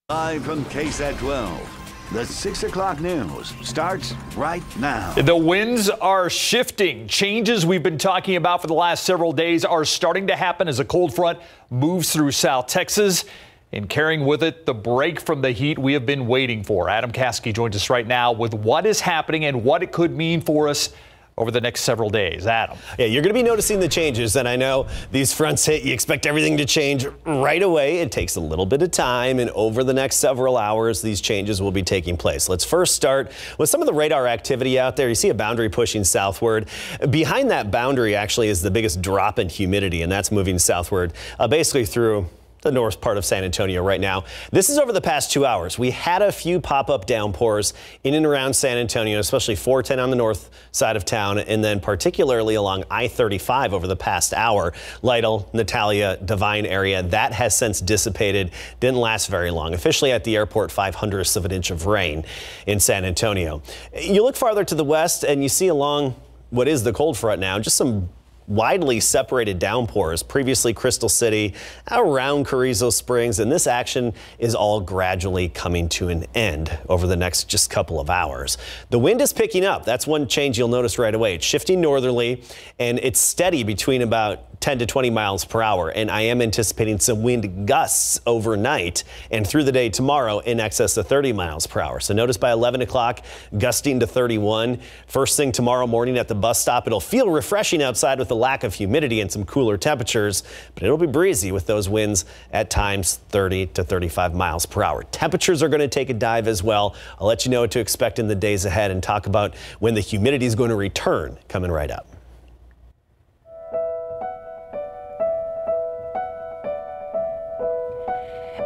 Live from KSAT 12, the 6 o'clock news starts right now. The winds are shifting. Changes we've been talking about for the last several days are starting to happen as a cold front moves through South Texas and carrying with it the break from the heat we have been waiting for. Adam Caskey joins us right now with what is happening and what it could mean for us over the next several days. Adam. Yeah, you're going to be noticing the changes, and I know these fronts hit. You expect everything to change right away. It takes a little bit of time, and over the next several hours, these changes will be taking place. Let's first start with some of the radar activity out there. You see a boundary pushing southward. Behind that boundary actually is the biggest drop in humidity, and that's moving southward basically through the north part of San Antonio right now. This is over the past 2 hours. We had a few pop-up downpours in and around San Antonio, especially 410 on the north side of town, and then particularly along I-35 over the past hour. Lytle, Natalia, Devine area, that has since dissipated. Didn't last very long. Officially at the airport, 0.05 of an inch of rain in San Antonio. You look farther to the west and you see along what is the cold front now, just some widely separated downpours, previously Crystal City, around Carrizo Springs, and this action is all gradually coming to an end over the next just couple of hours. The wind is picking up. That's one change you'll notice right away. It's shifting northerly, and it's steady between about 10 to 20 miles per hour, and I am anticipating some wind gusts overnight and through the day tomorrow in excess of 30 miles per hour. So notice by 11 o'clock, gusting to 31. First thing tomorrow morning at the bus stop, it'll feel refreshing outside with a lack of humidity and some cooler temperatures, but it'll be breezy with those winds at times 30 to 35 miles per hour. Temperatures are going to take a dive as well. I'll let you know what to expect in the days ahead and talk about when the humidity is going to return coming right up.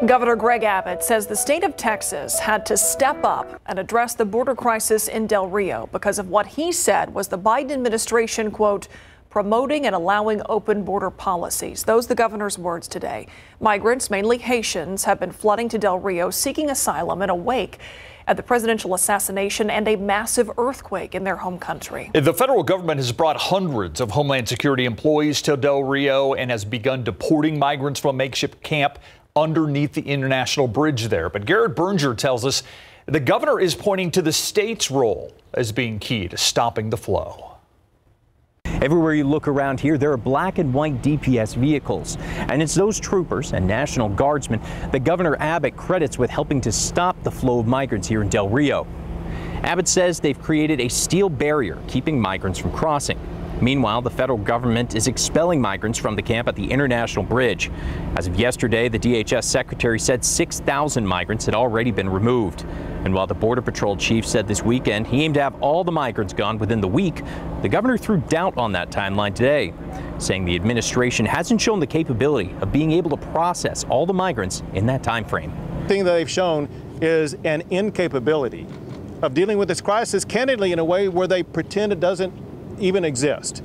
Governor Greg Abbott says the state of Texas had to step up and address the border crisis in Del Rio because of what he said was the Biden administration, quote, promoting and allowing open border policies. Those the governor's words today. Migrants, mainly Haitians, have been flooding to Del Rio seeking asylum in a wake at the presidential assassination and a massive earthquake in their home country. The federal government has brought hundreds of Homeland Security employees to Del Rio and has begun deporting migrants from a makeshift camp underneath the international bridge there. But Garrett Berger tells us the governor is pointing to the state's role as being key to stopping the flow. Everywhere you look around here, there are black and white DPS vehicles, and it's those troopers and National Guardsmen that Governor Abbott credits with helping to stop the flow of migrants here in Del Rio. Abbott says they've created a steel barrier keeping migrants from crossing. Meanwhile, the federal government is expelling migrants from the camp at the International Bridge. As of yesterday, the DHS secretary said 6,000 migrants had already been removed. And while the Border Patrol chief said this weekend he aimed to have all the migrants gone within the week, the governor threw doubt on that timeline today, saying the administration hasn't shown the capability of being able to process all the migrants in that time frame. The thing that they've shown is an incapability of dealing with this crisis candidly in a way where they pretend it doesn't even exist.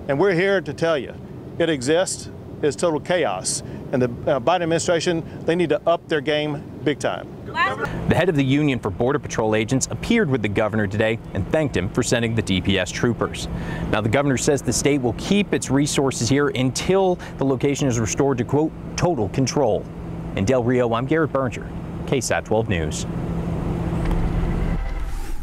And we're here to tell you it exists. It's total chaos. And the Biden administration, they need to up their game big time. The head of the Union for Border Patrol agents appeared with the governor today and thanked him for sending the DPS troopers. Now, the governor says the state will keep its resources here until the location is restored to, quote, total control. In Del Rio, I'm Garrett Berger, KSAT 12 News.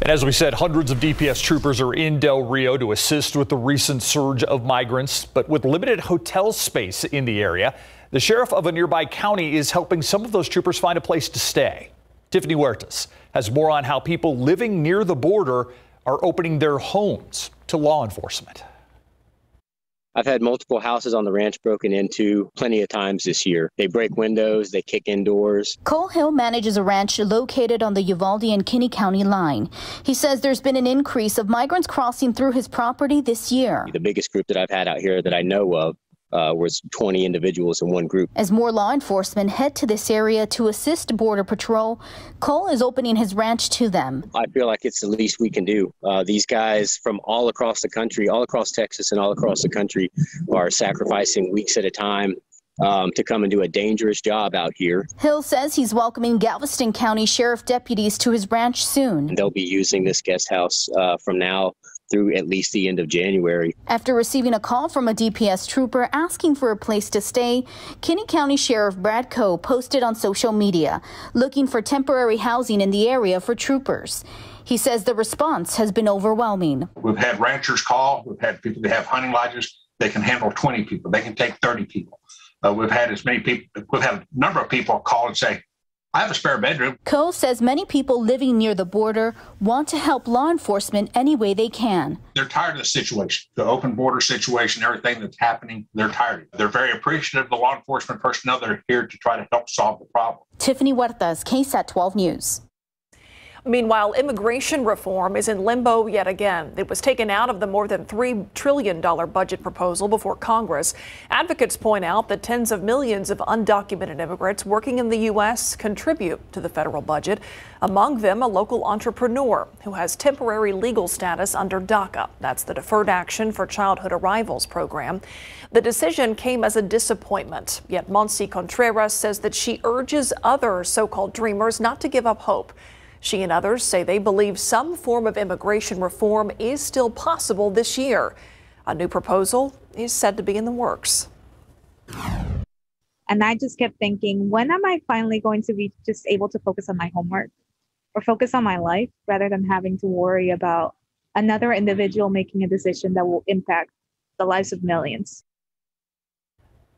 And as we said, hundreds of DPS troopers are in Del Rio to assist with the recent surge of migrants. But with limited hotel space in the area, the sheriff of a nearby county is helping some of those troopers find a place to stay. Tiffany Huertas has more on how people living near the border are opening their homes to law enforcement. I've had multiple houses on the ranch broken into plenty of times this year. They break windows, they kick in doors. Cole Hill manages a ranch located on the Uvalde and Kinney County line. He says there's been an increase of migrants crossing through his property this year. The biggest group that I've had out here that I know of was 20 individuals in one group. As more law enforcement head to this area to assist Border Patrol, Cole is opening his ranch to them. I feel like it's the least we can do. These guys from all across the country, all across Texas and all across the country are sacrificing weeks at a time to come and do a dangerous job out here. Hill says he's welcoming Galveston County Sheriff deputies to his ranch soon. And they'll be using this guest house from now through at least the end of January. After receiving a call from a DPS trooper asking for a place to stay, Kinney County Sheriff Brad Coe posted on social media, looking for temporary housing in the area for troopers. He says the response has been overwhelming. We've had ranchers call. We've had people that have hunting lodges. They can handle 20 people. They can take 30 people. We've had as many people. We've had a number of people call and say, I have a spare bedroom. Coe says many people living near the border want to help law enforcement any way they can. They're tired of the situation, the open border situation, everything that's happening. They're tired. They're very appreciative of the law enforcement personnel that are here to try to help solve the problem. Tiffany Huertas, KSAT 12 News. Meanwhile, immigration reform is in limbo yet again. It was taken out of the more than $3 trillion budget proposal before Congress. Advocates point out that tens of millions of undocumented immigrants working in the U.S. contribute to the federal budget. Among them, a local entrepreneur who has temporary legal status under DACA. That's the Deferred Action for Childhood Arrivals program. The decision came as a disappointment. Yet Monse Contreras says that she urges other so-called dreamers not to give up hope. She and others say they believe some form of immigration reform is still possible this year. A new proposal is said to be in the works. And I just kept thinking, when am I finally going to be just able to focus on my homework or focus on my life rather than having to worry about another individual making a decision that will impact the lives of millions?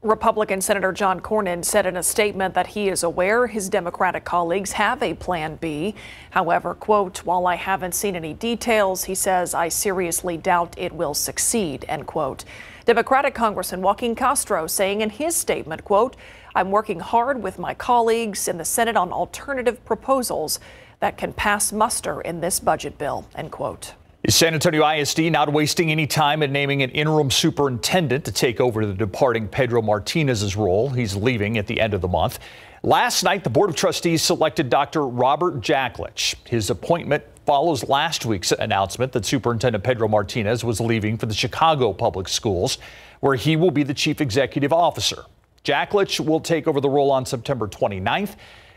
Republican Senator John Cornyn said in a statement that he is aware his Democratic colleagues have a plan B. However, quote, while I haven't seen any details, he says, I seriously doubt it will succeed, end quote. Democratic Congressman Joaquin Castro saying in his statement, quote, I'm working hard with my colleagues in the Senate on alternative proposals that can pass muster in this budget bill, end quote. San Antonio ISD not wasting any time in naming an interim superintendent to take over the departing Pedro Martinez's role. He's leaving at the end of the month. Last night, the Board of Trustees selected Dr. Robert Jacklich. His appointment follows last week's announcement that Superintendent Pedro Martinez was leaving for the Chicago Public Schools, where he will be the chief executive officer. Jacklich will take over the role on September 29th.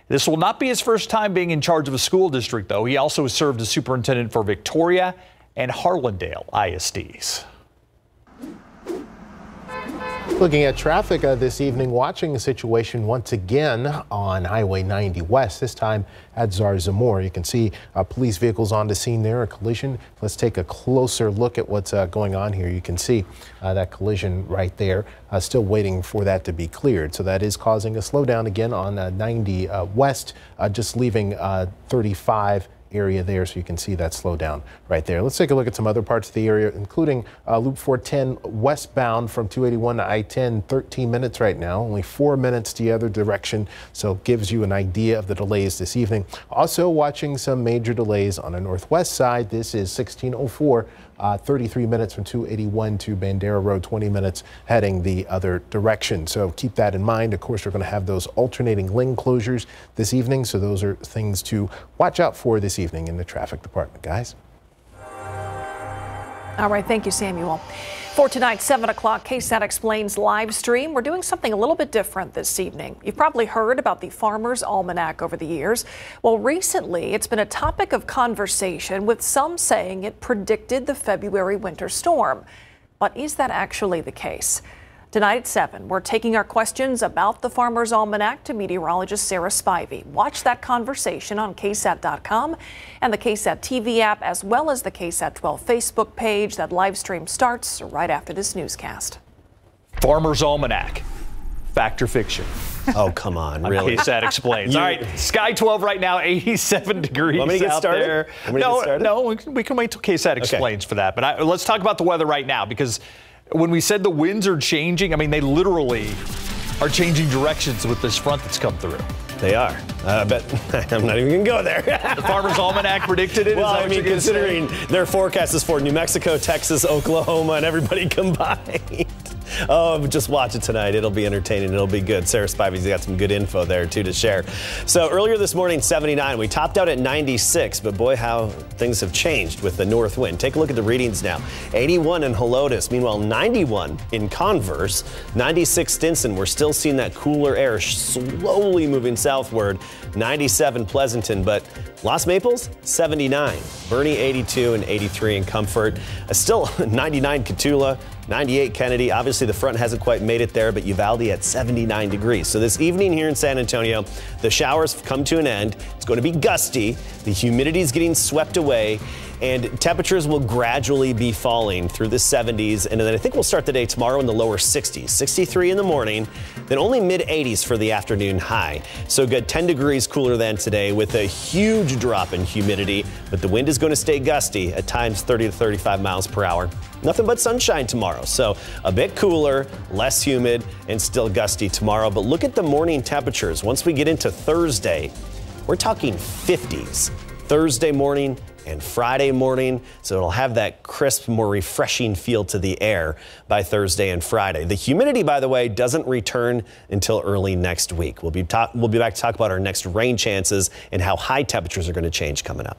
This will not be his first time being in charge of a school district, though. He also served as superintendent for Victoria and Harlandale ISDs. Looking at traffic this evening, watching the situation once again on Highway 90 West, this time at Zarzamor. You can see police vehicles on the scene there, a collision. Let's take a closer look at what's going on here. You can see that collision right there, still waiting for that to be cleared. So that is causing a slowdown again on 90 West, just leaving 35 area there, so you can see that slowdown right there. Let's take a look at some other parts of the area, including Loop 410 westbound from 281 to I-10, 13 minutes right now, only 4 minutes the other direction, so gives you an idea of the delays this evening. Also watching some major delays on the northwest side. This is 1604, 33 minutes from 281 to Bandera Road, 20 minutes heading the other direction. So keep that in mind. Of course, we're going to have those alternating lane closures this evening, so those are things to watch out for this evening in the traffic department, guys. All right, thank you, Samuel. For tonight's 7 o'clock KSAT Explains live stream, we're doing something a little bit different this evening. You've probably heard about the Farmer's Almanac over the years. Well, recently it's been a topic of conversation, with some saying it predicted the February winter storm. But is that actually the case? Tonight at 7, we're taking our questions about the Farmer's Almanac to meteorologist Sarah Spivey. Watch that conversation on KSAT.com and the KSAT TV app, as well as the KSAT 12 Facebook page. That live stream starts right after this newscast. Farmer's Almanac. Fact or fiction? Oh, come on, really? KSAT Explains. All right, Sky 12 right now, 87 degrees Want me to get out started? there. No, we can wait till KSAT Explains for that. But let's talk about the weather right now, because when we said the winds are changing, I mean, they literally are changing directions with this front that's come through. They are. But I'm not even going to go there. The Farmer's Almanac predicted it? Well, I mean, considering their forecast is for New Mexico, Texas, Oklahoma, and everybody combined. Oh, just watch it tonight. It'll be entertaining. It'll be good. Sarah Spivey's got some good info there, too, to share. So earlier this morning, 79. We topped out at 96, but boy, how things have changed with the north wind. Take a look at the readings now. 81 in Helotes. Meanwhile, 91 in Converse. 96 Stinson. We're still seeing that cooler air slowly moving southward. 97 Pleasanton, but Los Maples, 79. Bernie, 82, and 83 in Comfort. Still 99 Cotulla. 98 Kennedy. Obviously, the front hasn't quite made it there, but Uvalde at 79 degrees. So this evening here in San Antonio, the showers have come to an end. It's going to be gusty. The humidity is getting swept away, and temperatures will gradually be falling through the 70s. And then I think we'll start the day tomorrow in the lower 60s. 63 in the morning, then only mid 80s for the afternoon high. So good, 10 degrees cooler than today with a huge drop in humidity, but the wind is going to stay gusty, at times 30 to 35 miles per hour. Nothing but sunshine tomorrow, so a bit cooler, less humid, and still gusty tomorrow. But look at the morning temperatures. Once we get into Thursday, we're talking 50s. Thursday morning and Friday morning, so it'll have that crisp, more refreshing feel to the air by Thursday and Friday. The humidity, by the way, doesn't return until early next week. We'll be back to talk about our next rain chances and how high temperatures are going to change coming up.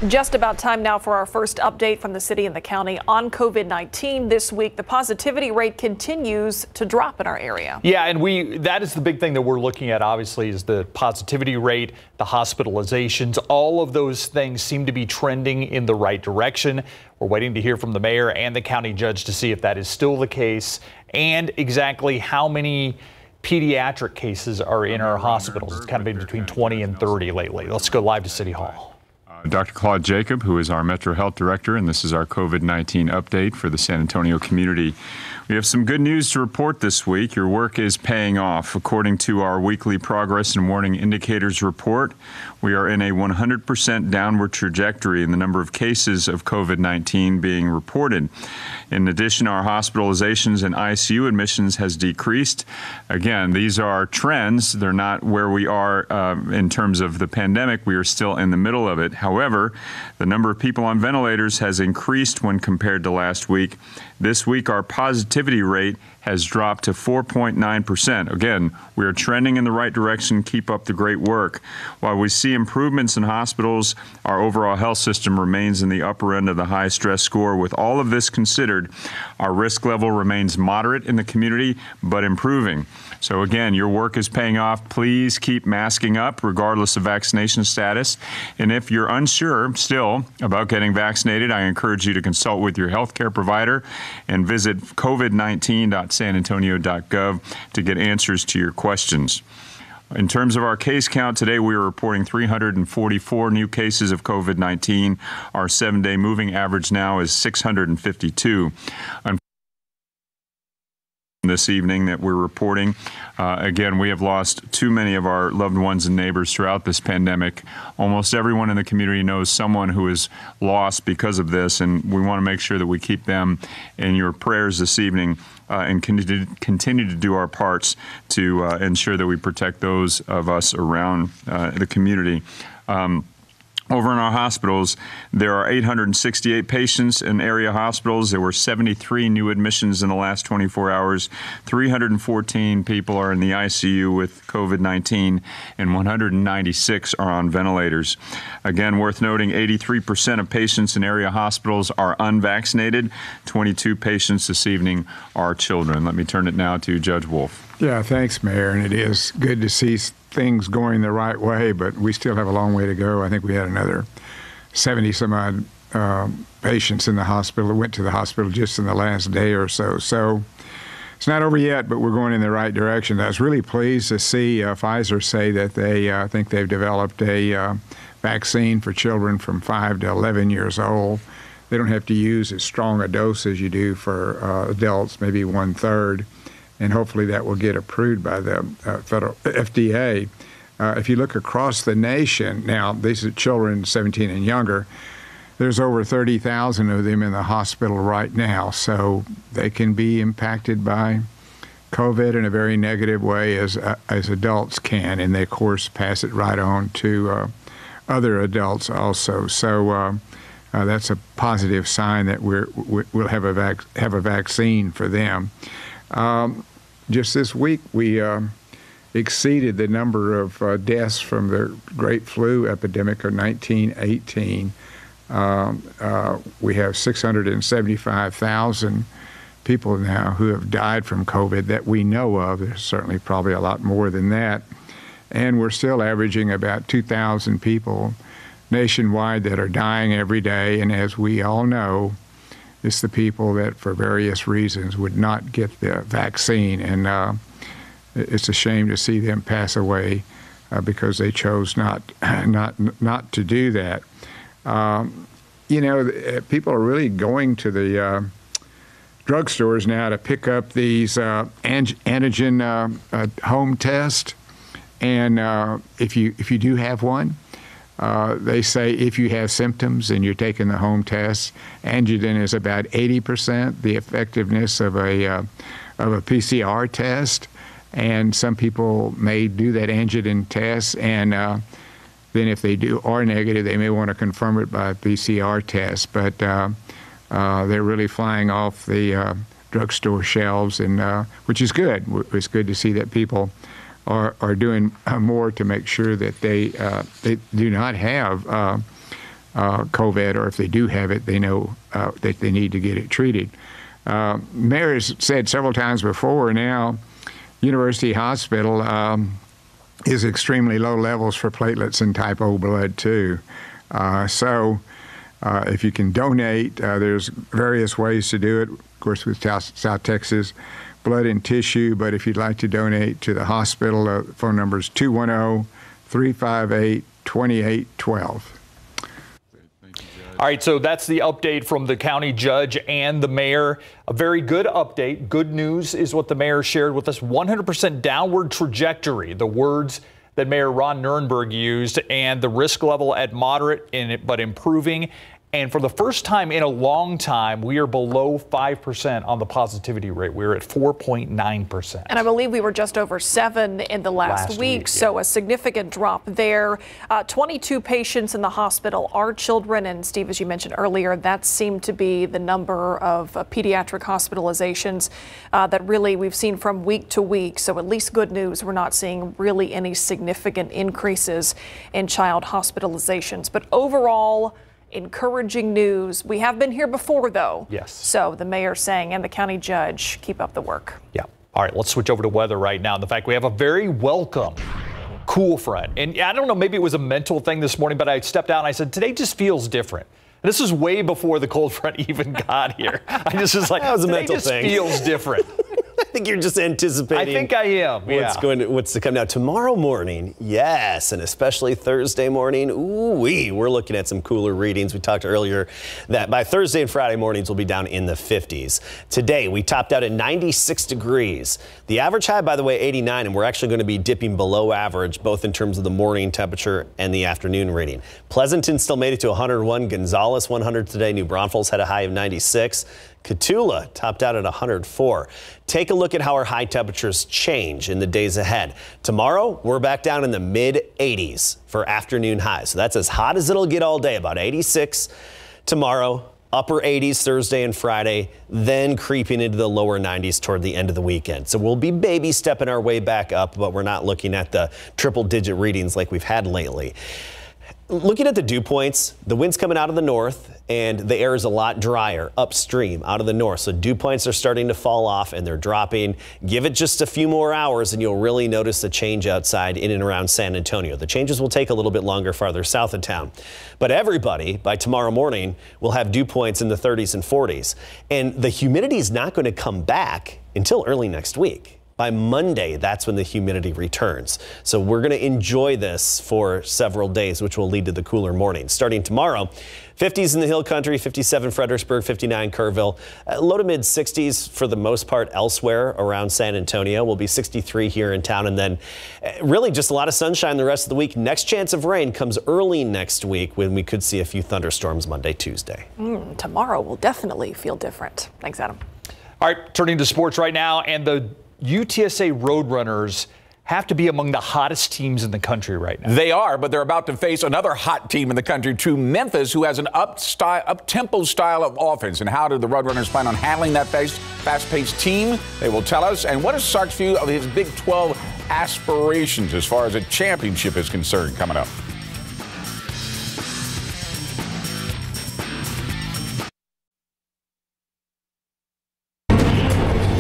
Just about time now for our first update from the city and the county on COVID-19. This week, the positivity rate continues to drop in our area. Yeah, and that is the big thing that we're looking at, obviously, is the positivity rate, the hospitalizations. All of those things seem to be trending in the right direction. We're waiting to hear from the mayor and the county judge to see if that is still the case and exactly how many pediatric cases are in our hospitals. It's kind of been between 20 and 30 lately. Let's go live to City Hall. Dr. Claude Jacob, who is our Metro Health Director, and this is our COVID-19 update for the San Antonio community. We have some good news to report this week. Your work is paying off. According to our weekly progress and warning indicators report, we are in a 100% downward trajectory in the number of cases of COVID-19 being reported. In addition, our hospitalizations and ICU admissions has decreased. Again, these are trends. They're not where we are in terms of the pandemic. We are still in the middle of it. However, the number of people on ventilators has increased when compared to last week. This week, our positivity rate has dropped to 4.9%. Again, we are trending in the right direction. Keep up the great work. While we see improvements in hospitals, our overall health system remains in the upper end of the high stress score. With all of this considered, our risk level remains moderate in the community, but improving. So again, your work is paying off. Please keep masking up regardless of vaccination status. And if you're unsure still about getting vaccinated, I encourage you to consult with your healthcare provider and visit covid19.sanantonio.gov to get answers to your questions. In terms of our case count, today we are reporting 344 new cases of COVID-19. Our 7-day moving average now is 652. This evening that we're reporting. Again, we have lost too many of our loved ones and neighbors throughout this pandemic. Almost everyone in the community knows someone who is lost because of this, and we want to make sure that we keep them in your prayers this evening and continue to do our parts to ensure that we protect those of us around the community. Over in our hospitals, there are 868 patients in area hospitals. There were 73 new admissions in the last 24 hours. 314 people are in the ICU with COVID-19, and 196 are on ventilators. Again, worth noting, 83% of patients in area hospitals are unvaccinated. 22 patients this evening are children. Let me turn it now to Judge Wolf. Yeah, thanks, Mayor. And it is good to see things going the right way, but we still have a long way to go. I think we had another 70 some odd patients in the hospital, went to the hospital just in the last day or so. So it's not over yet, but we're going in the right direction. I was really pleased to see Pfizer say that they think they've developed a vaccine for children from 5 to 11 years old. They don't have to use as strong a dose as you do for adults, maybe 1/3. And hopefully that will get approved by the federal FDA. If you look across the nation, now these are children 17 and younger, there's over 30,000 of them in the hospital right now. So they can be impacted by COVID in a very negative way as adults can, and they of course pass it right on to other adults also. So that's a positive sign that we'll have a vaccine for them. Just this week, we exceeded the number of deaths from the Great Flu epidemic of 1918. We have 675,000 people now who have died from COVID that we know of. There's certainly probably a lot more than that. And we're still averaging about 2,000 people nationwide that are dying every day. And as we all know, it's the people that for various reasons would not get the vaccine. And it's a shame to see them pass away because they chose not to do that. You know, people are really going to the drugstores now to pick up these antigen home test, and if you do have one, they say if you have symptoms and you're taking the home test, antigen is about 80% the effectiveness of a PCR test, and some people may do that antigen test, and then if they are negative, they may want to confirm it by a PCR test, but they're really flying off the drugstore shelves, and which is good. It's good to see that people are doing more to make sure that they do not have COVID, or if they do have it, they know that they need to get it treated. Mayor has said several times before now, University Hospital is extremely low levels for platelets and type O blood too. So if you can donate, there's various ways to do it. Of course, with South Texas, blood and tissue. But if you'd like to donate to the hospital, phone number is 210-358-2812. All right, so that's the update from the county judge and the mayor. A very good update. Good news is what the mayor shared with us. 100% downward trajectory, the words that Mayor Ron Nirenberg used, and the risk level at moderate but improving. And for the first time in a long time, we are below 5% on the positivity rate. We're at 4.9%. And I believe we were just over 7 in the last week, so a significant drop there. 22 patients in the hospital are children. And Steve, as you mentioned earlier, that seemed to be the number of pediatric hospitalizations that really we've seen from week to week. So at least good news, we're not seeing really any significant increases in child hospitalizations. But overall, encouraging news. We have been here before, though. Yes. So the mayor saying, and the county judge, keep up the work. Yeah. All right, let's switch over to weather right now. And the fact we have a very welcome cool front. And I don't know, maybe it was a mental thing this morning, but I stepped out and I said, today just feels different. And this is way before the cold front even got here. I just was like, that was a today mental just thing. Feels different. I think you're just anticipating. I think I am. What's to come now tomorrow morning? Yes, and especially Thursday morning. We're looking at some cooler readings. We talked earlier that by Thursday and Friday mornings we'll be down in the 50s. Today we topped out at 96 degrees. The average high, by the way, 89, and we're actually going to be dipping below average both in terms of the morning temperature and the afternoon reading. Pleasanton still made it to 101. Gonzales 100 today. New Braunfels had a high of 96. Cotulla topped out at 104. Take a look at how our high temperatures change in the days ahead. Tomorrow, we're back down in the mid-80s for afternoon highs. So that's as hot as it'll get all day, about 86 tomorrow, upper 80s Thursday and Friday, then creeping into the lower 90s toward the end of the weekend. So we'll be baby stepping our way back up, but we're not looking at the triple-digit readings like we've had lately. Looking at the dew points, the wind's coming out of the north and the air is a lot drier upstream out of the north. So dew points are starting to fall off and they're dropping. Give it just a few more hours and you'll really notice the change outside in and around San Antonio. The changes will take a little bit longer farther south of town. But everybody by tomorrow morning will have dew points in the 30s and 40s. And the humidity is not going to come back until early next week. By Monday, that's when the humidity returns. So we're going to enjoy this for several days, which will lead to the cooler mornings. Starting tomorrow, 50s in the Hill Country, 57 Fredericksburg, 59 Kerrville, low to mid 60s for the most part elsewhere around San Antonio. We'll be 63 here in town, and then really just a lot of sunshine the rest of the week. Next chance of rain comes early next week when we could see a few thunderstorms Monday, Tuesday. Tomorrow will definitely feel different. Thanks, Adam. All right, turning to sports right now, and the UTSA Roadrunners have to be among the hottest teams in the country right now. They are, but they're about to face another hot team in the country, too, Memphis, who has an up-tempo style of offense. And how do the Roadrunners plan on handling that fast-paced team? They will tell us. And what is Sark's view of his Big 12 aspirations as far as a championship is concerned coming up?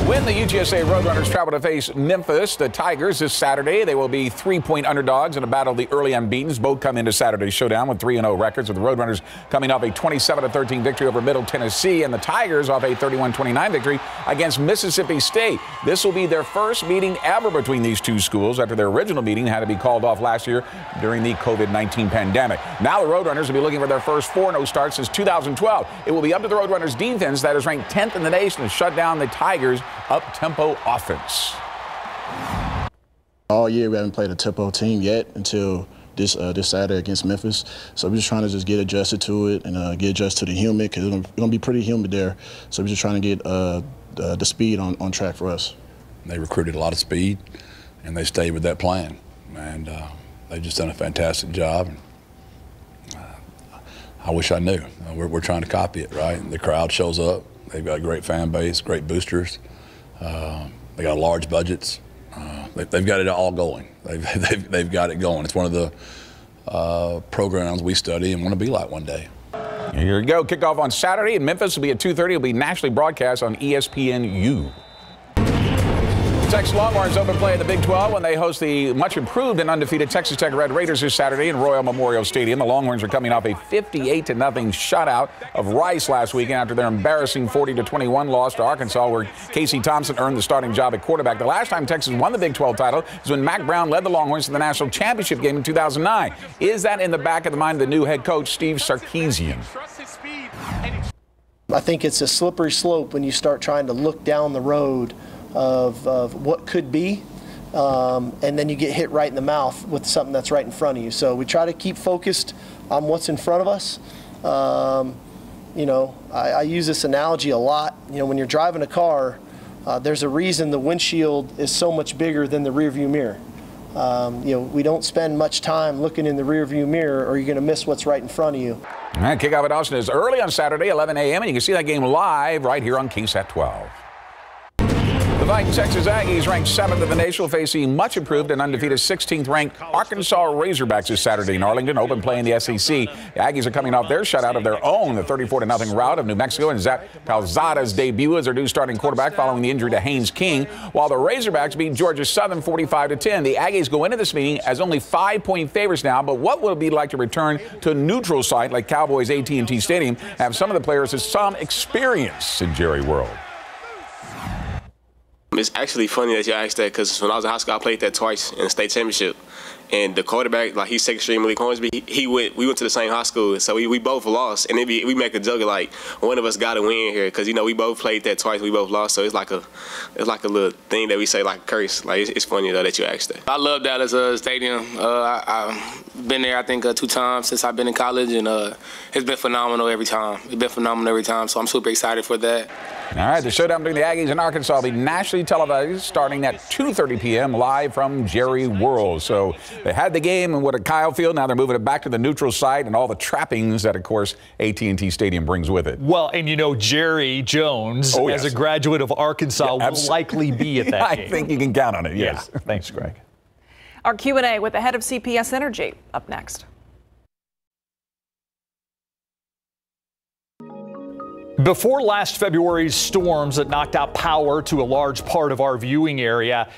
When the UTSA Roadrunners travel to face Memphis, the Tigers, this Saturday, they will be 3-point underdogs in a battle of the early unbeatens. Both come into Saturday's showdown with 3-0 records, with the Roadrunners coming off a 27-13 victory over Middle Tennessee, and the Tigers off a 31-29 victory against Mississippi State. This will be their first meeting ever between these two schools after their original meeting had to be called off last year during the COVID-19 pandemic. Now the Roadrunners will be looking for their first 4-0 start since 2012. It will be up to the Roadrunners defense that is ranked 10th in the nation to shut down the Tigers' up-tempo offense. All year we haven't played a tempo team yet until this Saturday against Memphis. So we're just trying to just get adjusted to it and get adjusted to the humid, because it's going to be pretty humid there. So we're just trying to get the speed on track for us. They recruited a lot of speed, and they stayed with that plan. And they've just done a fantastic job. I wish I knew. We're trying to copy it, right? The crowd shows up. They've got a great fan base, great boosters. They got large budgets. They've got it all going. They've got it going. It's one of the programs we study and want to be like one day. Here you go. Kickoff on Saturday in Memphis will be at 2:30. It'll be nationally broadcast on ESPNU. Texas Longhorns open play in the Big 12 when they host the much improved and undefeated Texas Tech Red Raiders this Saturday in Royal Memorial Stadium. The Longhorns are coming off a 58-0 shutout of Rice last weekend after their embarrassing 40-21 loss to Arkansas, where Casey Thompson earned the starting job at quarterback. The last time Texas won the Big 12 title is when Mack Brown led the Longhorns to the national championship game in 2009. Is that in the back of the mind of the new head coach, Steve Sarkisian? I think it's a slippery slope when you start trying to look down the road of what could be, and then you get hit right in the mouth with something that's right in front of you. So we try to keep focused on what's in front of us. You know, I use this analogy a lot. You know, when you're driving a car, there's a reason the windshield is so much bigger than the rearview mirror. You know, we don't spend much time looking in the rearview mirror, or you're going to miss what's right in front of you. All right, kickoff at Austin is early on Saturday, 11 a.m., and you can see that game live right here on KSAT 12. The fighting Texas Aggies, ranked 7th in the nation, will face the much improved and undefeated 16th-ranked Arkansas Razorbacks this Saturday in Arlington. Open play in the SEC. The Aggies are coming off their shutout of their own, the 34-0 rout of New Mexico, and Zach Calzada's debut as their new starting quarterback following the injury to Haynes King, while the Razorbacks beat Georgia Southern 45-10. The Aggies go into this meeting as only 5-point favorites now, but what will it be like to return to a neutral site like Cowboys AT&T Stadium, have some of the players with some experience in Jerry World? It's actually funny that you asked that, because when I was in high school, I played that twice in the state championship. And the quarterback, like, he's second string Malik Hornsby, we went to the same high school, so we both lost. And we make a joke of, like, one of us got to win here, because, you know, we both played that twice, we both lost. So it's like a little thing that we say, like a curse. Like, it's funny, though, that you asked that. I love Dallas Stadium. I've been there, I think, 2 times since I've been in college, and it's been phenomenal every time. It's been phenomenal every time, so I'm super excited for that. All right, the showdown between the Aggies and Arkansas will be nationally televised starting at 2:30 p.m. live from Jerry World. So they had the game in Kyle Field. Now they're moving it back to the neutral site and all the trappings that, of course, AT&T Stadium brings with it. Well, and you know, Jerry Jones, as a graduate of Arkansas, will likely be at that game. I think you can count on it, yes. Yeah. Thanks, Greg. Our Q&A with the head of CPS Energy up next. Before last February's storms that knocked out power to a large part of our viewing area,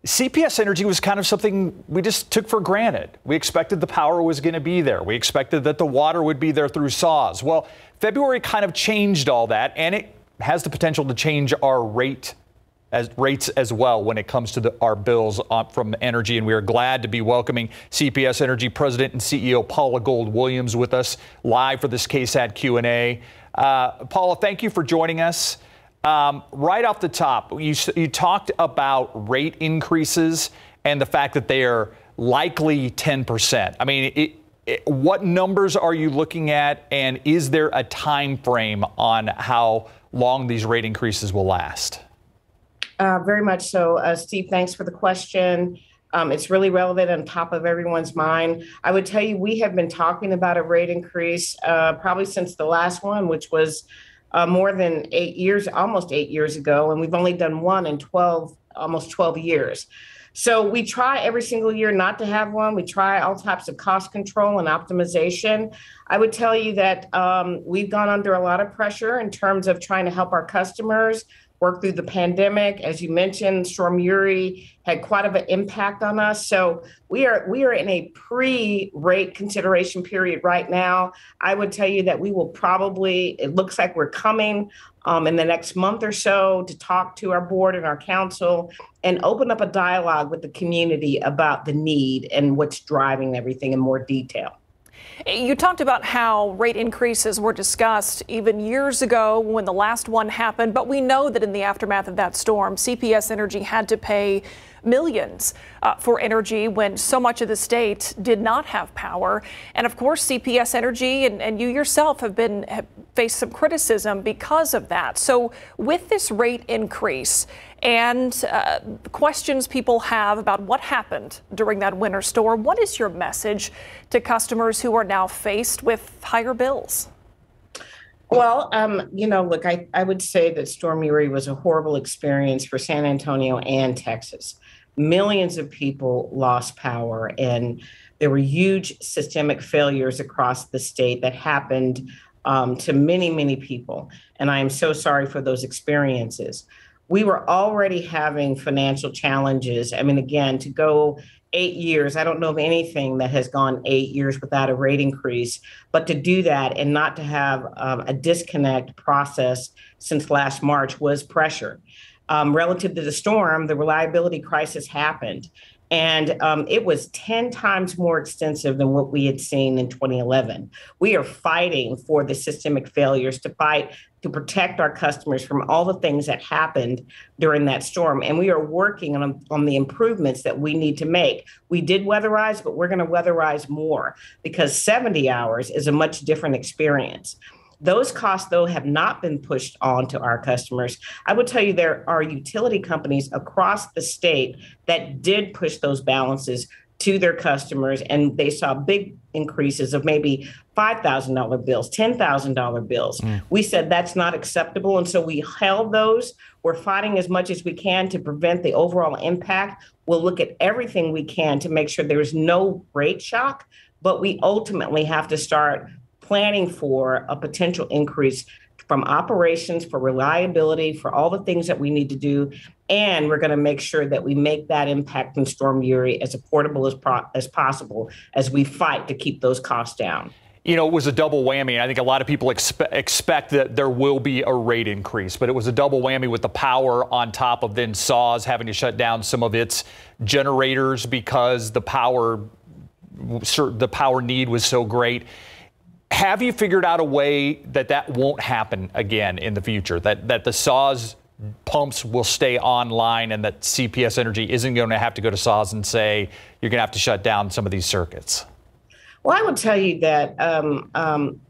CPS Energy was kind of something we just took for granted. We expected the power was going to be there. We expected that the water would be there through saws. Well, February kind of changed all that, and it has the potential to change our rates as well when it comes to our bills from energy. And we are glad to be welcoming CPS Energy President and CEO Paula Gold-Williams with us live for this KSAT Q&A. Paula, thank you for joining us. Right off the top, you talked about rate increases and the fact that they are likely 10%. I mean, what numbers are you looking at, and is there a time frame on how long these rate increases will last? Very much so. Steve, thanks for the question. It's really relevant on top of everyone's mind. I would tell you, we have been talking about a rate increase probably since the last one, which was more than 8 years, almost 8 years ago. And we've only done one in almost 12 years. So we try every single year not to have one. We try all types of cost control and optimization. I would tell you that we've gone under a lot of pressure in terms of trying to help our customers work through the pandemic. As you mentioned, Storm Uri had quite of an impact on us. So we are in a pre-rate consideration period right now. I would tell you that we will probably, it looks like we're coming in the next month or so to talk to our board and our council and open up a dialogue with the community about the need and what's driving everything in more detail. You talked about how rate increases were discussed even years ago when the last one happened, but we know that in the aftermath of that storm, CPS Energy had to pay millions for energy when so much of the state did not have power. And of course, CPS Energy and you yourself have faced some criticism because of that. So with this rate increase and questions people have about what happened during that winter storm, what is your message to customers who are now faced with higher bills? Well, look, I would say that Storm Uri was a horrible experience for San Antonio and Texas. Millions of people lost power, and there were huge systemic failures across the state that happened to many, many people. And I am so sorry for those experiences. We were already having financial challenges. I mean, again, to go 8 years, I don't know of anything that has gone 8 years without a rate increase, but to do that and not to have a disconnect process since last March was pressure. Relative to the storm, the reliability crisis happened, and it was 10 times more extensive than what we had seen in 2011. We are fighting for the systemic failures to protect our customers from all the things that happened during that storm. And we are working on the improvements that we need to make. We did weatherize, but we're going to weatherize more because 70 hours is a much different experience. Those costs, though, have not been pushed on to our customers. I would tell you there are utility companies across the state that did push those balances to their customers, and they saw big increases of maybe $5,000 bills, $10,000 bills. We said that's not acceptable, and so we held those. We're fighting as much as we can to prevent the overall impact. We'll look at everything we can to make sure there's no rate shock, but we ultimately have to start planning for a potential increase from operations, for reliability, for all the things that we need to do. And we're going to make sure that we make that impact in Storm Uri as affordable as possible as we fight to keep those costs down. You know, it was a double whammy. I think a lot of people expect that there will be a rate increase, but it was a double whammy with the power on top of then SAWS having to shut down some of its generators because the power need was so great. Have you figured out a way that won't happen again in the future, that the SAWS pumps will stay online and that CPS Energy isn't going to have to go to SAWS and say, you're going to have to shut down some of these circuits? Well, I would tell you that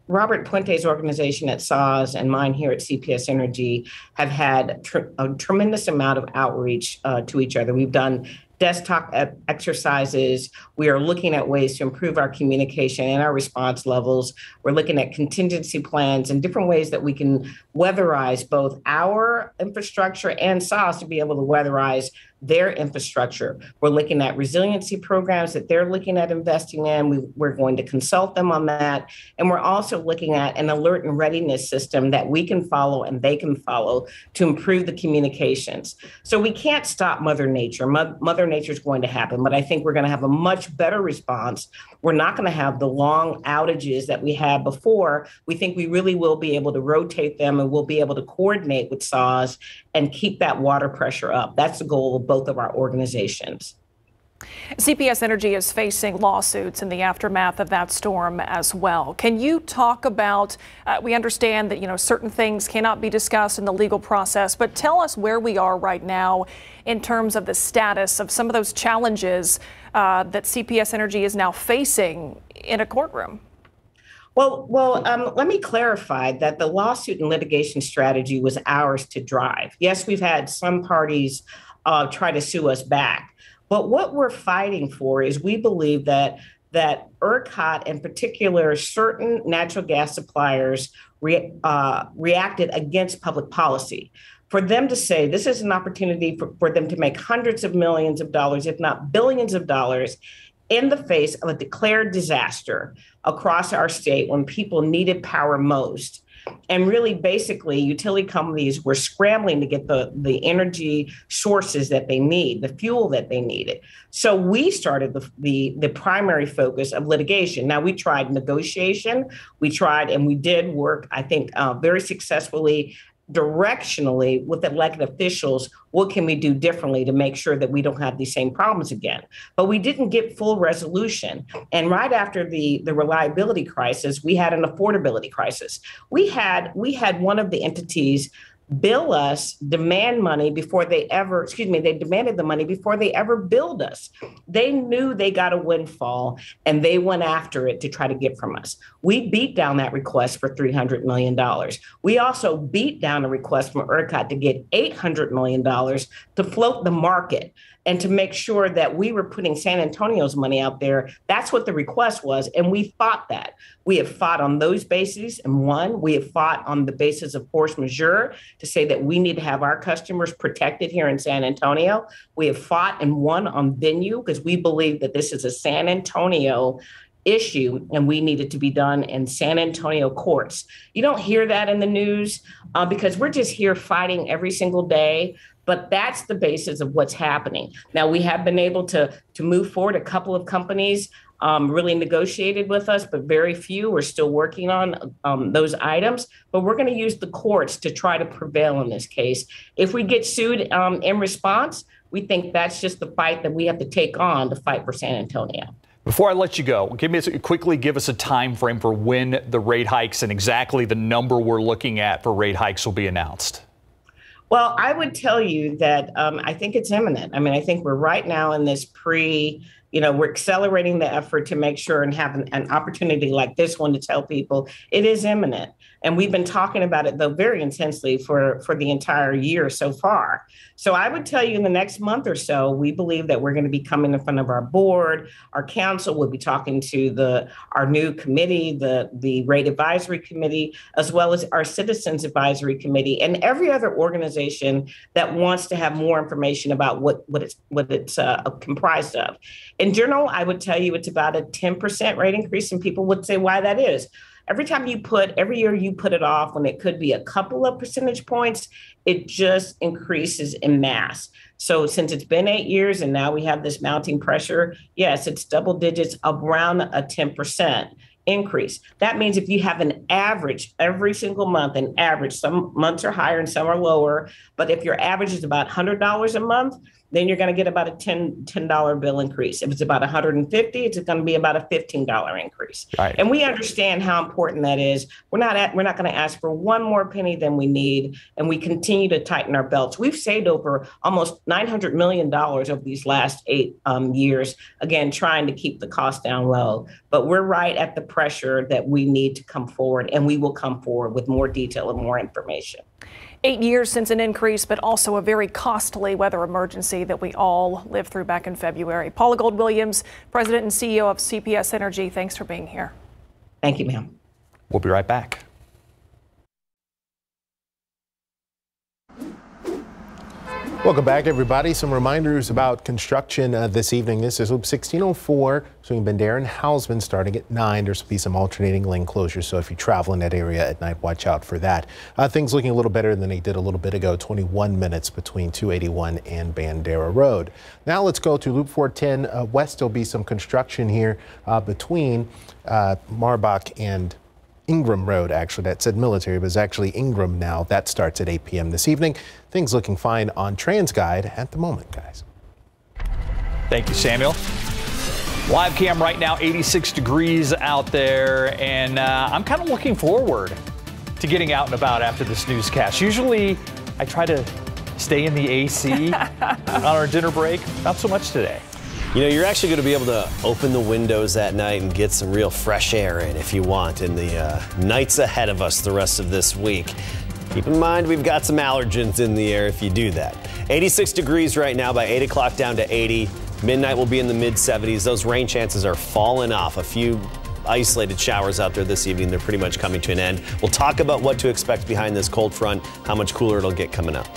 Robert Puente's organization at SAWS and mine here at CPS Energy have had a tremendous amount of outreach to each other. We've done desktop exercises. We are looking at ways to improve our communication and our response levels. We're looking at contingency plans and different ways that we can weatherize both our infrastructure and SAWS to be able to weatherize their infrastructure. We're looking at resiliency programs that they're looking at investing in. We're going to consult them on that. And we're also looking at an alert and readiness system that we can follow and they can follow to improve the communications. So we can't stop Mother Nature. Mother Nature is going to happen, but I think we're going to have a much better response. We're not going to have the long outages that we had before. We think we really will be able to rotate them and we'll be able to coordinate with SAWS and keep that water pressure up. That's the goal of both of our organizations. CPS Energy is facing lawsuits in the aftermath of that storm as well. Can you talk about, we understand that, certain things cannot be discussed in the legal process, but tell us where we are right now in terms of the status of some of those challenges that CPS Energy is now facing in a courtroom. Well, let me clarify that the lawsuit and litigation strategy was ours to drive. Yes, we've had some parties try to sue us back, But what we're fighting for is we believe that ERCOT, in particular, certain natural gas suppliers reacted against public policy. For them to say this is an opportunity for them to make hundreds of millions of dollars, if not billions of dollars, in the face of a declared disaster across our state when people needed power most. And really, basically, utility companies were scrambling to get the energy sources that they need, the fuel that they needed. So we started the primary focus of litigation. Now, we tried negotiation. We tried and we did work, I think, very successfully directionally with elected officials. What can we do differently to make sure that we don't have these same problems again? But we didn't get full resolution. And right after the reliability crisis, we had an affordability crisis. We had one of the entities bill us, demand money before they demanded the money before they ever billed us. They knew they got a windfall and they went after it to try to get from us. We beat down that request for $300 million. We also beat down a request from ERCOT to get $800 million to float the market and to make sure that we were putting San Antonio's money out there. That's what the request was. And we fought that. We have fought on those bases and won. We have fought on the basis of force majeure to say that we need to have our customers protected here in San Antonio. We have fought and won on venue because we believe that this is a San Antonio issue and we need it to be done in San Antonio courts. You don't hear that in the news because we're just here fighting every single day. But that's the basis of what's happening. Now, we have been able to move forward. A couple of companies really negotiated with us, but very few are still working on those items. But we're going to use the courts to try to prevail in this case. If we get sued in response, we think that's just the fight that we have to take on to fight for San Antonio. Before I let you go, quickly give us a time frame for when the rate hikes and exactly the number we're looking at for rate hikes will be announced. Well, I would tell you that I think it's imminent. I mean, I think we're right now in this we're accelerating the effort to make sure and have an opportunity like this one to tell people it is imminent. And we've been talking about it, though, very intensely for the entire year so far. So I would tell you in the next month or so, we believe that we're going to be coming in front of our board. Our council will be talking to our new committee, the Rate Advisory Committee, as well as our Citizens Advisory Committee, and every other organization that wants to have more information about what it's comprised of. In general, I would tell you it's about a 10% rate increase, and people would say why that is. Every year you put it off when it could be a couple of percentage points, it just increases in mass. So since it's been 8 years and now we have this mounting pressure, yes, it's double digits, around a 10% increase. That means if you have an average every single month, an average, some months are higher and some are lower, but if your average is about $100 a month, then you're going to get about a $10 bill increase. If it's about $150, it's going to be about a $15 increase. Right. And we understand how important that is. We're not going to ask for one more penny than we need, and we continue to tighten our belts. We've saved over almost $900 million over these last 8 years, again, trying to keep the cost down low. But we're right at the pressure that we need to come forward, and we will come forward with more detail and more information. 8 years since an increase, but also a very costly weather emergency that we all lived through back in February. Paula Gold-Williams, President and CEO of CPS Energy, thanks for being here. Thank you, ma'am. We'll be right back. Welcome back, everybody. Some reminders about construction this evening. This is Loop 1604 between Bandera and Hausman starting at 9. There's will be some alternating lane closures, so if you travel in that area at night, watch out for that. Things looking a little better than they did a little bit ago. 21 minutes between 281 and Bandera Road. Now let's go to Loop 410 West. There'll be some construction here between Marbach and Ingram Road, actually. That said Military, but it's actually Ingram now. That starts at 8 p.m. this evening. Things looking fine on TransGuide at the moment, guys. Thank you, Samuel. Live cam right now, 86 degrees out there, and I'm kind of looking forward to getting out and about after this newscast. Usually, I try to stay in the AC on our dinner break. Not so much today. You know, you're actually going to be able to open the windows at night and get some real fresh air in if you want in the nights ahead of us the rest of this week. Keep in mind, we've got some allergens in the air if you do that. 86 degrees right now, by 8 o'clock down to 80. Midnight will be in the mid-70s. Those rain chances are falling off. A few isolated showers out there this evening. They're pretty much coming to an end. We'll talk about what to expect behind this cold front, how much cooler it'll get coming up.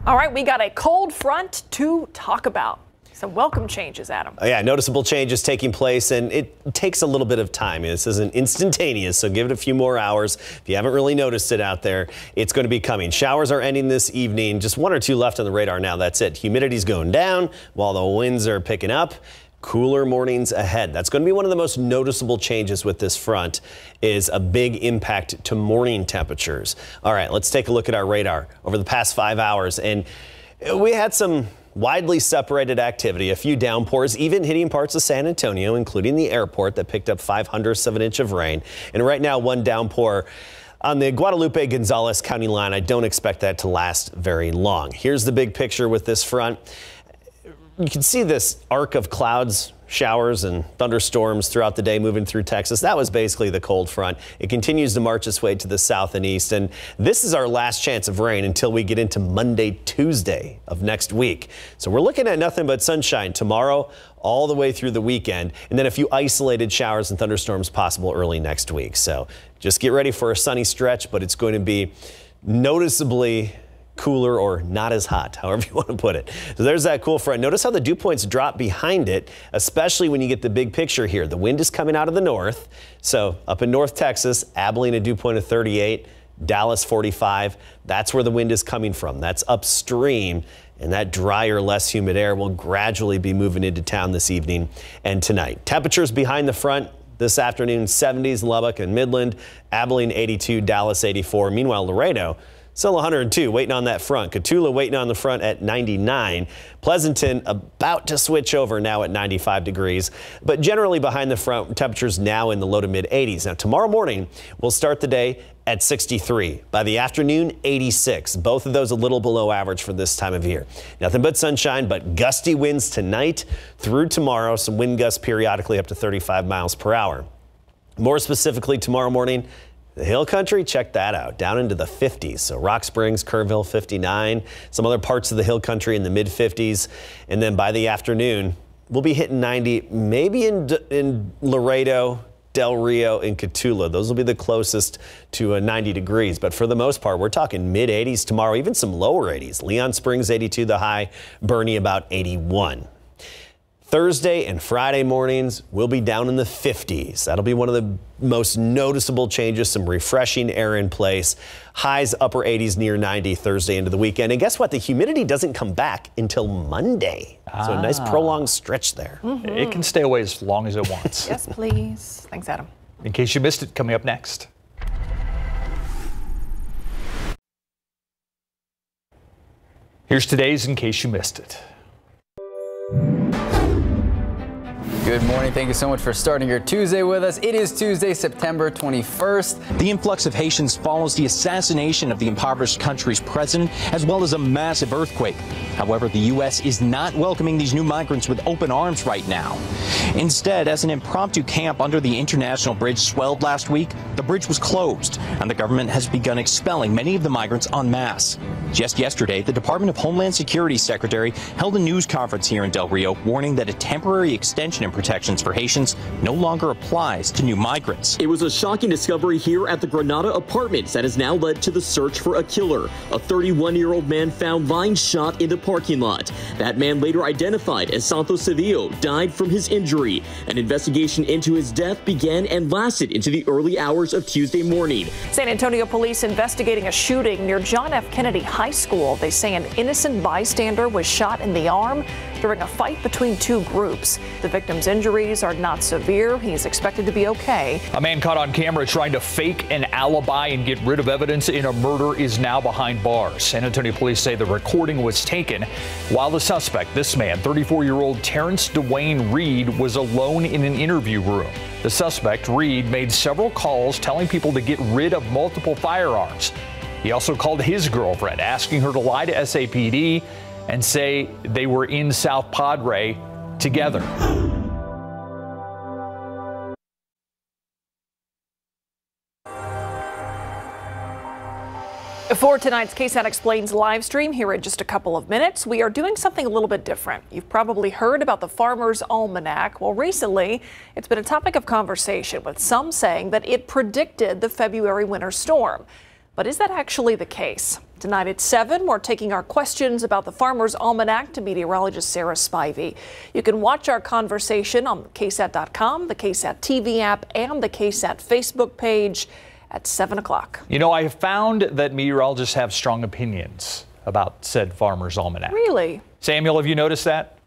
All right, we got a cold front to talk about. Some welcome changes, Adam. Yeah, noticeable changes taking place, and it takes a little bit of time. This isn't instantaneous, so give it a few more hours. If you haven't really noticed it out there, it's going to be coming. Showers are ending this evening. Just one or two left on the radar now. That's it. Humidity's going down while the winds are picking up. Cooler mornings ahead. That's going to be one of the most noticeable changes with this front, is a big impact to morning temperatures. All right, let's take a look at our radar over the past 5 hours, and we had some widely separated activity, a few downpours, even hitting parts of San Antonio, including the airport that picked up 0.05 of an inch of rain. And right now, one downpour on the Guadalupe-Gonzales County line. I don't expect that to last very long. Here's the big picture with this front. You can see this arc of clouds, showers and thunderstorms throughout the day moving through Texas. That was basically the cold front. It continues to march its way to the south and east, and this is our last chance of rain until we get into Monday, Tuesday of next week. So we're looking at nothing but sunshine tomorrow all the way through the weekend, and then a few isolated showers and thunderstorms possible early next week. So just get ready for a sunny stretch, but it's going to be noticeably cooler or not as hot, however you want to put it. So there's that cool front. Notice how the dew points drop behind it, especially when you get the big picture here. The wind is coming out of the north. So up in North Texas, Abilene a dew point of 38, Dallas 45. That's where the wind is coming from. That's upstream. And that drier, less humid air will gradually be moving into town this evening and tonight. Temperatures behind the front this afternoon, 70s in Lubbock and Midland, Abilene 82, Dallas 84. Meanwhile, Laredo still 102, waiting on that front. Cotulla waiting on the front at 99. Pleasanton about to switch over now at 95 degrees. But generally behind the front, temperatures now in the low to mid 80s. Now tomorrow morning, we'll start the day at 63. By the afternoon, 86. Both of those a little below average for this time of year. Nothing but sunshine, but gusty winds tonight through tomorrow. Some wind gusts periodically up to 35 miles per hour. More specifically, tomorrow morning, the Hill Country, check that out, down into the 50s. So Rock Springs, Kerrville, 59. Some other parts of the Hill Country in the mid 50s. And then by the afternoon, we'll be hitting 90, maybe in Laredo, Del Rio, and Cotulla. Those will be the closest to 90 degrees. But for the most part, we're talking mid 80s tomorrow, even some lower 80s. Leon Springs, 82 the high, Bernie about 81. Thursday and Friday mornings will be down in the 50s. That'll be one of the most noticeable changes, some refreshing air in place. Highs upper 80s near 90 Thursday into the weekend. And guess what? The humidity doesn't come back until Monday. So a nice prolonged stretch there. It can stay away as long as it wants. Yes, please. Thanks, Adam. In case you missed it, coming up next. Here's today's In Case You Missed It. Good morning. Thank you so much for starting your Tuesday with us. It is Tuesday, September 21st. The influx of Haitians follows the assassination of the impoverished country's president, as well as a massive earthquake. However, the U.S. is not welcoming these new migrants with open arms right now. Instead, as an impromptu camp under the international bridge swelled last week, the bridge was closed, and the government has begun expelling many of the migrants en masse. Just yesterday, the Department of Homeland Security Secretary held a news conference here in Del Rio, warning that a temporary extension in protections for Haitians no longer applies to new migrants. It was a shocking discovery here at the Granada Apartments that has now led to the search for a killer. A 31-year-old man found lying shot in the parking lot. That man, later identified as Santos Cedillo, died from his injury. An investigation into his death began and lasted into the early hours of Tuesday morning. San Antonio police investigating a shooting near John F. Kennedy High School. They say an innocent bystander was shot in the arm during a fight between two groups. The victim's injuries are not severe. He is expected to be okay. A man caught on camera trying to fake an alibi and get rid of evidence in a murder is now behind bars. San Antonio police say the recording was taken while the suspect, this man, 34-year-old Terrence Dwayne Reed, was alone in an interview room. The suspect, Reed, made several calls telling people to get rid of multiple firearms. He also called his girlfriend, asking her to lie to SAPD and say they were in South Padre together. For tonight's KSAT Explains live stream here in just a couple of minutes, we are doing something a little bit different. You've probably heard about the Farmer's Almanac. Well, recently, it's been a topic of conversation, with some saying that it predicted the February winter storm. But is that actually the case? Tonight at 7, we're taking our questions about the Farmer's Almanac to meteorologist Sarah Spivey. You can watch our conversation on KSAT.com, the KSAT TV app, and the KSAT Facebook page at 7 o'clock. You know, I have found that meteorologists have strong opinions about said Farmer's Almanac. Really? Samuel, have you noticed that?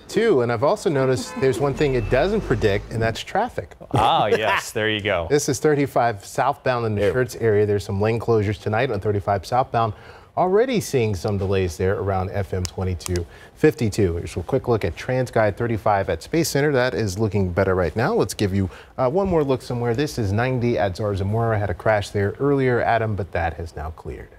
Too, and I've also noticed there's one thing it doesn't predict, and that's traffic. Ah, yes, there you go. This is 35 southbound in the Schertz area. There's some lane closures tonight on 35 southbound. Already seeing some delays there around FM 2252. Here's a quick look at TransGuide 35 at Space Center. That is looking better right now. Let's give you one more look somewhere. This is 90 at Zarzamora. Had a crash there earlier, Adam, but that has now cleared.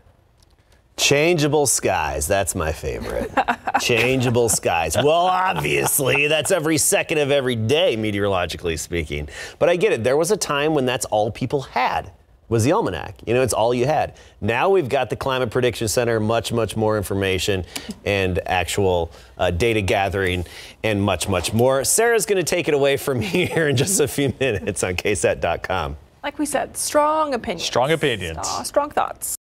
Changeable skies. That's my favorite. Changeable skies. Well, obviously, that's every second of every day, meteorologically speaking. But I get it. There was a time when that's all people had, was the almanac. You know, it's all you had. Now we've got the Climate Prediction Center, much more information and actual data gathering and much more. Sarah's going to take it away from here in just a few minutes on KSAT.com. Like we said, strong opinions. Strong opinions. Strong thoughts.